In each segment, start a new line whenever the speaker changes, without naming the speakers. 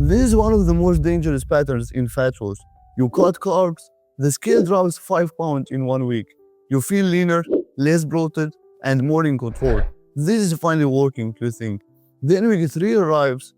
This is one of the most dangerous patterns in fat loss. You cut carbs, the scale drops 5 pounds in 1 week. You feel leaner, less bloated, and more in control. This is finally working, you think. Then week 3 arrives,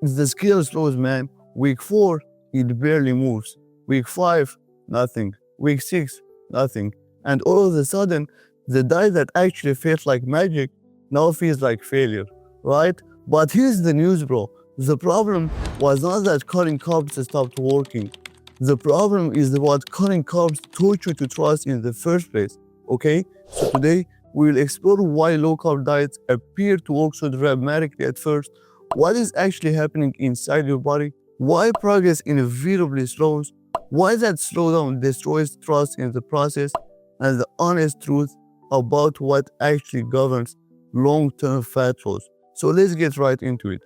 the scale slows, man. Week 4, it barely moves. Week 5, nothing. Week 6, nothing. And all of a sudden, the diet that actually felt like magic now feels like failure, right? But here's the news, bro. The problem was not that cutting carbs stopped working. The problem is what cutting carbs taught you to trust in the first place, okay? So today, we will explore why low-carb diets appear to work so dramatically at first, what is actually happening inside your body, why progress inevitably slows, why that slowdown destroys trust in the process, and the honest truth about what actually governs long-term fat loss. So let's get right into it.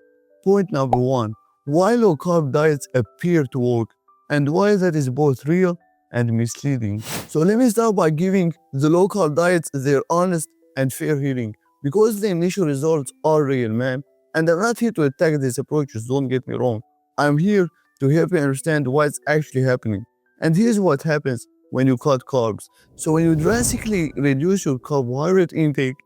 Point number 1. Why low-carb diets appear to work, and why that is both real and misleading. So let me start by giving the low-carb diets their honest and fair hearing, because the initial results are real, man. And I'm not here to attack these approaches, don't get me wrong. I'm here to help you understand what's actually happening. And here's what happens when you cut carbs. So when you drastically reduce your carbohydrate intake,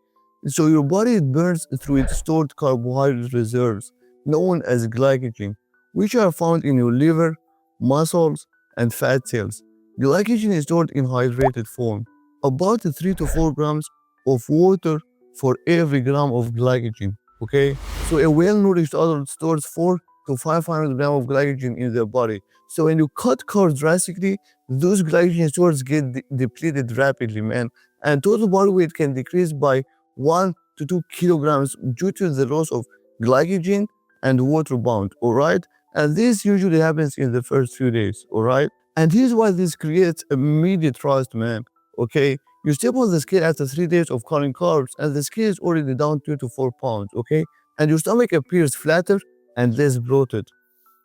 so your body burns through its stored carbohydrate reserves, known as glycogen, which are found in your liver, muscles, and fat cells. Glycogen is stored in hydrated form, about 3 to 4 grams of water for every gram of glycogen, okay? So a well-nourished adult stores 4 to 500 grams of glycogen in their body. So when you cut carbs drastically, those glycogen stores get depleted rapidly, man. And total body weight can decrease by 1 to 2 kilograms due to the loss of glycogen and water bound, alright? And this usually happens in the first few days, alright? And here's why this creates immediate trust, man, okay? You step on the scale after 3 days of cutting carbs and the scale is already down 2 to 4 pounds, okay? And your stomach appears flatter and less bloated.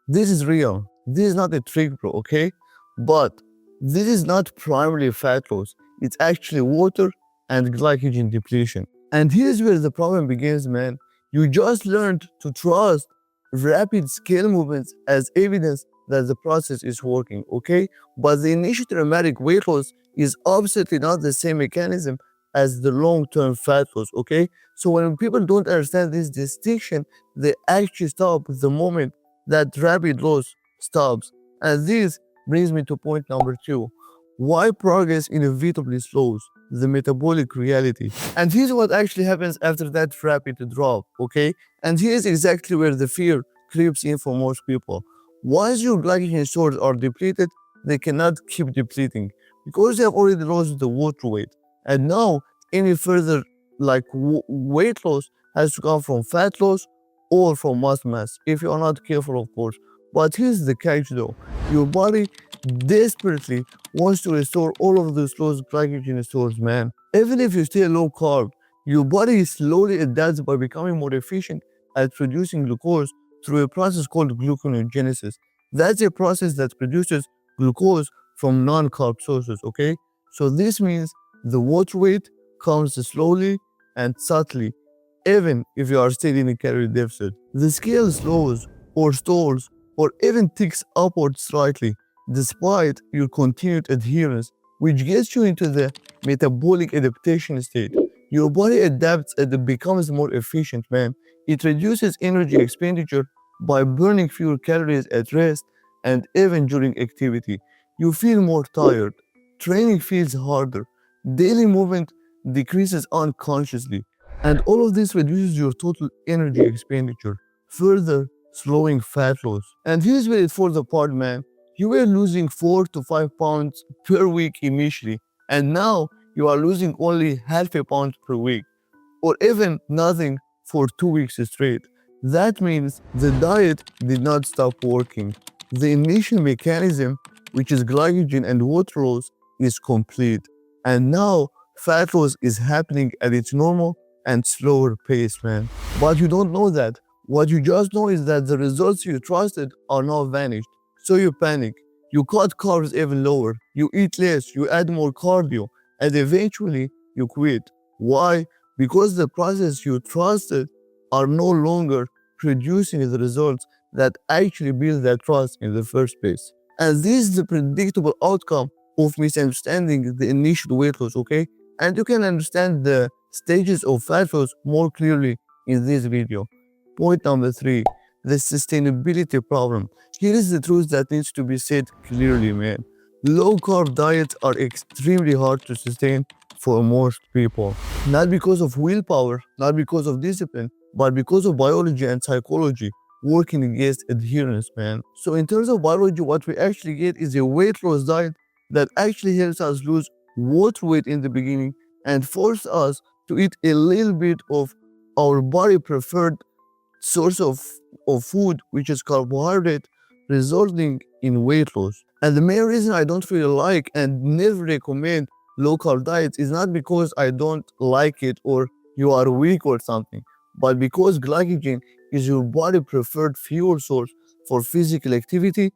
This is real. This is not a trick, bro, okay? But this is not primarily fat loss. It's actually water and glycogen depletion. And here's where the problem begins, man. You just learned to trust rapid scale movements as evidence that the process is working, okay? But the initial dramatic weight loss is absolutely not the same mechanism as the long-term fat loss, okay? So when people don't understand this distinction, they actually stop the moment that rapid loss stops. And this brings me to point number 2. Why progress inevitably slows, the metabolic reality. And here's what actually happens after that rapid drop, okay? And here's exactly where the fear creeps in for most people. Once your glycogen stores are depleted, they cannot keep depleting because they have already lost the water weight. And now, any further weight loss has to come from fat loss or from muscle mass, if you are not careful, of course. But here's the catch though. Your body desperately wants to restore all of those lost glycogen stores, man. Even if you stay low carb, your body slowly adapts by becoming more efficient at producing glucose through a process called gluconeogenesis. That's a process that produces glucose from non-carb sources, okay? So this means the water weight comes slowly and subtly, even if you are still in a calorie deficit. The scale slows or stalls or even ticks upward slightly despite your continued adherence, which gets you into the metabolic adaptation state. Your body adapts and it becomes more efficient, man. It reduces energy expenditure by burning fewer calories at rest and even during activity. You feel more tired. Training feels harder. Daily movement decreases unconsciously. And all of this reduces your total energy expenditure, further slowing fat loss. And here's where it falls apart, man. You were losing 4 to 5 pounds per week initially, and now you are losing only half a pound per week, or even nothing for 2 weeks straight. That means the diet did not stop working. The initial mechanism, which is glycogen and water loss, is complete. And now fat loss is happening at its normal and slower pace, man. But you don't know that. What you just know is that the results you trusted are now vanished. So you panic. You cut carbs even lower. You eat less. You add more cardio. And eventually you quit. Why? Because the process you trusted are no longer producing the results that actually build that trust in the first place. And this is the predictable outcome of misunderstanding the initial weight loss, okay? And you can understand the stages of fat loss more clearly in this video. Point number 3, the sustainability problem. Here is the truth that needs to be said clearly, man. Low-carb diets are extremely hard to sustain for most people. Not because of willpower, not because of discipline, but because of biology and psychology working against adherence, man. So in terms of biology, what we actually get is a weight loss diet that actually helps us lose water weight in the beginning and force us to eat a little bit of our body preferred source of food, which is carbohydrate, resulting in weight loss. And the main reason I don't really like and never recommend low-carb diets is not because I don't like it or you are weak or something, but because glycogen is your body preferred fuel source for physical activity,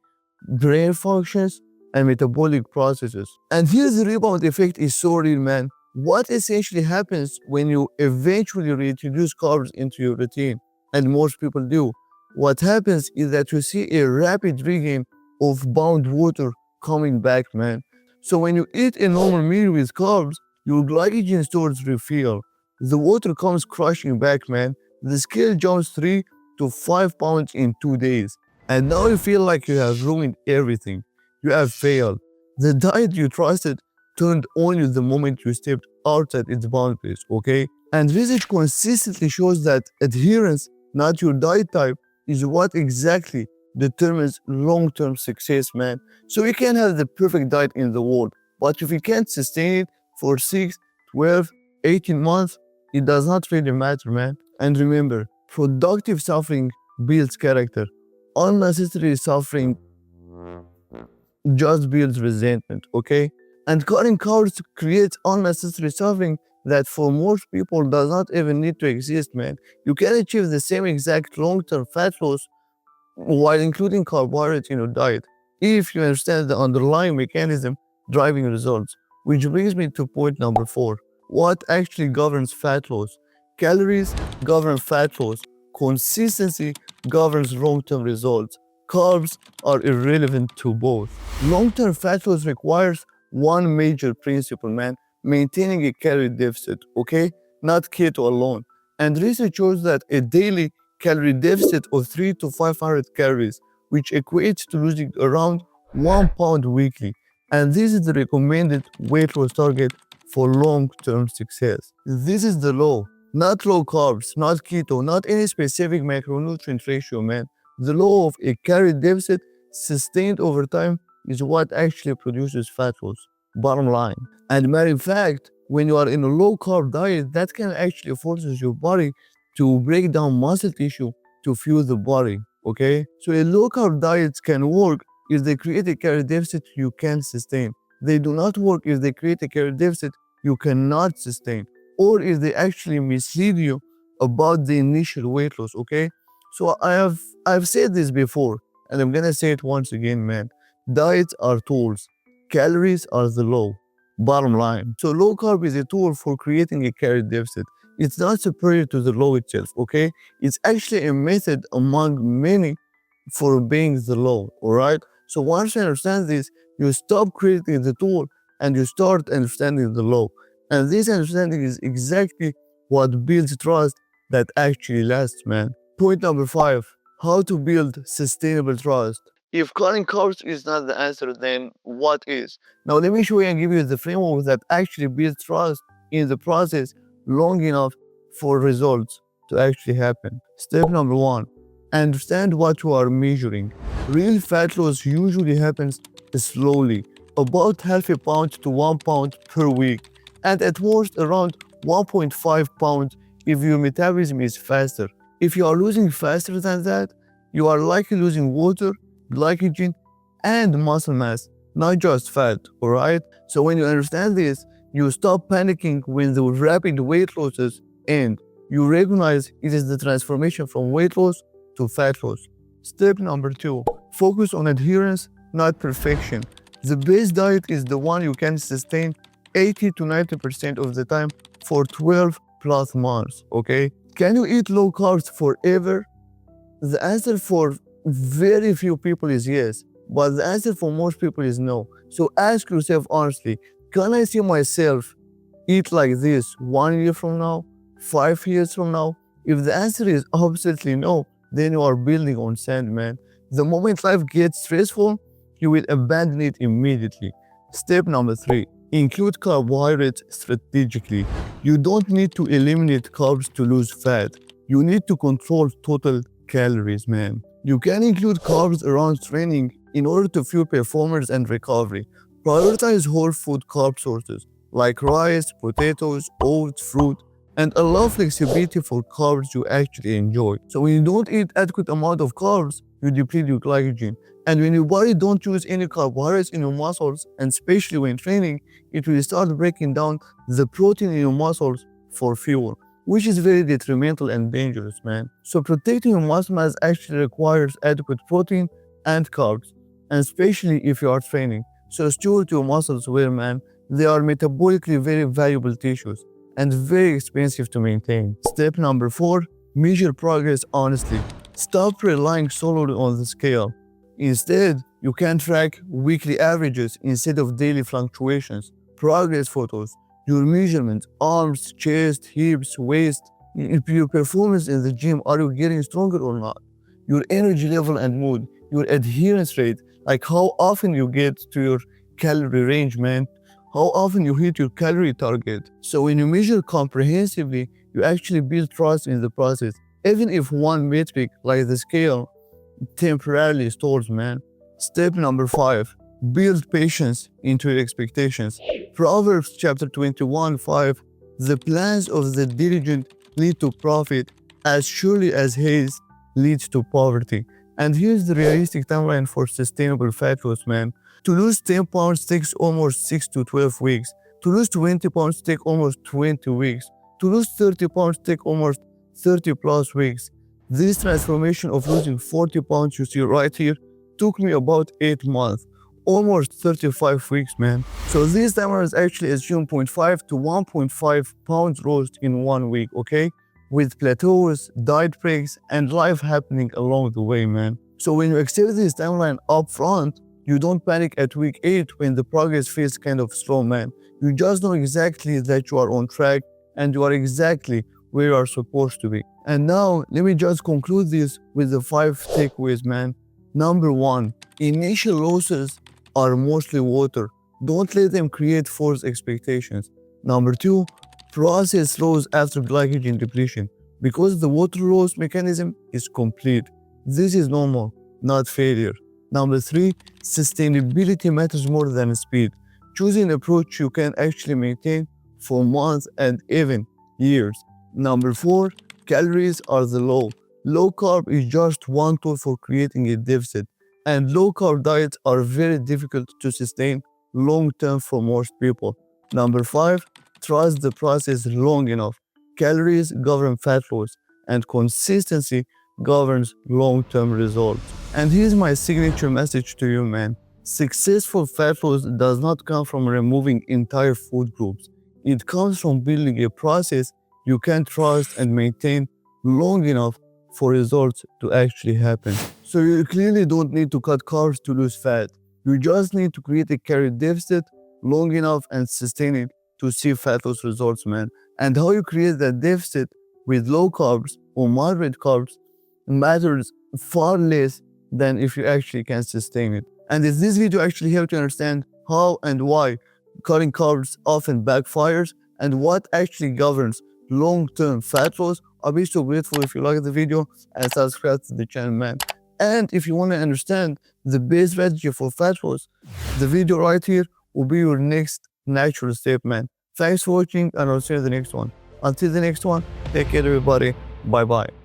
brain functions, and metabolic processes. And here's the rebound effect is so real, man. What essentially happens when you eventually reintroduce carbs into your routine, and most people do, what happens is that you see a rapid regain of bound water coming back, man. So when you eat a normal meal with carbs, your glycogen stores refill. The water comes crushing back, man. The scale jumps 3 to 5 pounds in 2 days. And now you feel like you have ruined everything. You have failed. The diet you trusted turned on you the moment you stepped outside its boundaries, okay? And research consistently shows that adherence, not your diet type, is what exactly determines long-term success, man. So you can have the perfect diet in the world, but if you can't sustain it for 6, 12, 18 months, it does not really matter, man. And remember, productive suffering builds character. Unnecessary suffering just builds resentment, okay? And cutting carbs creates unnecessary suffering that for most people does not even need to exist, man. You can achieve the same exact long-term fat loss while including carbohydrates in your diet, if you understand the underlying mechanism driving results. Which brings me to point number 4. What actually governs fat loss? Calories govern fat loss. Consistency governs long-term results. Carbs are irrelevant to both. Long-term fat loss requires one major principle, man. Maintaining a calorie deficit, okay? Not keto alone. And research shows that a daily calorie deficit of 3 to 500 calories, which equates to losing around 1 pound weekly. And this is the recommended weight loss target for long-term success. This is the law. Not low carbs, not keto, not any specific macronutrient ratio, man. The law of a calorie deficit sustained over time is what actually produces fat loss. Bottom line. And matter of fact, when you are in a low-carb diet, that can actually forces your body to break down muscle tissue to fuel the body, okay? So a low-carb diet can work if they create a calorie deficit you can sustain. They do not work if they create a calorie deficit you cannot sustain, or if they actually mislead you about the initial weight loss, okay? So I've said this before, and I'm gonna say it once again, man. Diets are tools. Calories are the law. Bottom line. So low carb is a tool for creating a calorie deficit. It's not superior to the law itself, okay? It's actually a method among many for obeying the law, alright? So once you understand this, you stop creating the tool and you start understanding the law. And this understanding is exactly what builds trust that actually lasts, man. Point number 5, how to build sustainable trust. If cutting carbs is not the answer, then what is? Now let me show you and give you the framework that actually builds trust in the process long enough for results to actually happen. Step number 1, understand what you are measuring. Real fat loss usually happens slowly, about half a pound to 1 pound per week, and at worst around 1.5 pounds if your metabolism is faster. If you are losing faster than that, you are likely losing water, glycogen, and muscle mass, not just fat, alright? So when you understand this, you stop panicking when the rapid weight losses end. You recognize it is the transformation from weight loss to fat loss. Step number 2, focus on adherence, not perfection. The best diet is the one you can sustain 80 to 90% of the time for 12 plus months, okay? Can you eat low carbs forever? The answer for very few people is yes, but the answer for most people is no. So ask yourself honestly, can I see myself eat like this 1 year from now, 5 years from now? If the answer is absolutely no, then you are building on sand, man. The moment life gets stressful, you will abandon it immediately. Step number 3, include carbohydrates strategically. You don't need to eliminate carbs to lose fat. You need to control total calories, man. You can include carbs around training in order to fuel performance and recovery. Prioritize whole food carb sources like rice, potatoes, oats, fruit, and allow flexibility for carbs you actually enjoy. So when you don't eat adequate amount of carbs, you deplete your glycogen. And when your body don't use any carbohydrates in your muscles, and especially when training, it will start breaking down the protein in your muscles for fuel, which is very detrimental and dangerous, man. So protecting your muscle mass actually requires adequate protein and carbs, and especially if you are training. So steward your muscles well, man. They are metabolically very valuable tissues and very expensive to maintain. Step number 4, measure progress honestly. Stop relying solely on the scale. Instead, you can track weekly averages instead of daily fluctuations. Progress photos, your measurements, arms, chest, hips, waist, your performance in the gym, are you getting stronger or not? Your energy level and mood, your adherence rate, like how often you get to your calorie range, man. How often you hit your calorie target. So when you measure comprehensively, you actually build trust in the process. Even if one metric, like the scale, temporarily stalls, man. Step number 5, build patience into your expectations. Proverbs chapter 21:5, the plans of the diligent lead to profit as surely as haste leads to poverty. And here's the realistic timeline for sustainable fat loss, man. To lose 10 pounds takes almost 6 to 12 weeks. To lose 20 pounds takes almost 20 weeks. To lose 30 pounds takes almost 30 plus weeks. This transformation of losing 40 pounds you see right here took me about 8 months. Almost 35 weeks, man. So these timers actually assume 0.5 to 1.5 pounds lost in 1 week, okay? With plateaus, diet breaks, and life happening along the way, man. So when you accept this timeline up front, you don't panic at week 8 when the progress feels kind of slow, man. You just know exactly that you are on track and you are exactly where you are supposed to be. And now, let me just conclude this with the 5 takeaways, man. Number 1, initial losses are mostly water. Don't let them create false expectations. Number 2, process slows after glycogen depletion because the water loss mechanism is complete. This is normal, not failure. Number 3, sustainability matters more than speed. Choose an approach you can actually maintain for months and even years. Number 4, calories are the low. Low carb is just one tool for creating a deficit, and low carb diets are very difficult to sustain long term for most people. Number 5, trust the process long enough. Calories govern fat loss, and consistency governs long-term results. And here's my signature message to you, man. Successful fat loss does not come from removing entire food groups. It comes from building a process you can trust and maintain long enough for results to actually happen. So you clearly don't need to cut carbs to lose fat. You just need to create a calorie deficit long enough and sustain it to see fat loss results, man. And how you create that deficit with low carbs or moderate carbs matters far less than if you actually can sustain it. And if this video actually helped you understand how and why cutting carbs often backfires and what actually governs long-term fat loss, I'll be so grateful if you like the video and subscribe to the channel, man. And if you want to understand the best strategy for fat loss, the video right here will be your next natural step, man. Thanks for watching, and I'll see you in the next one. Until the next one, take care, everybody. Bye-bye.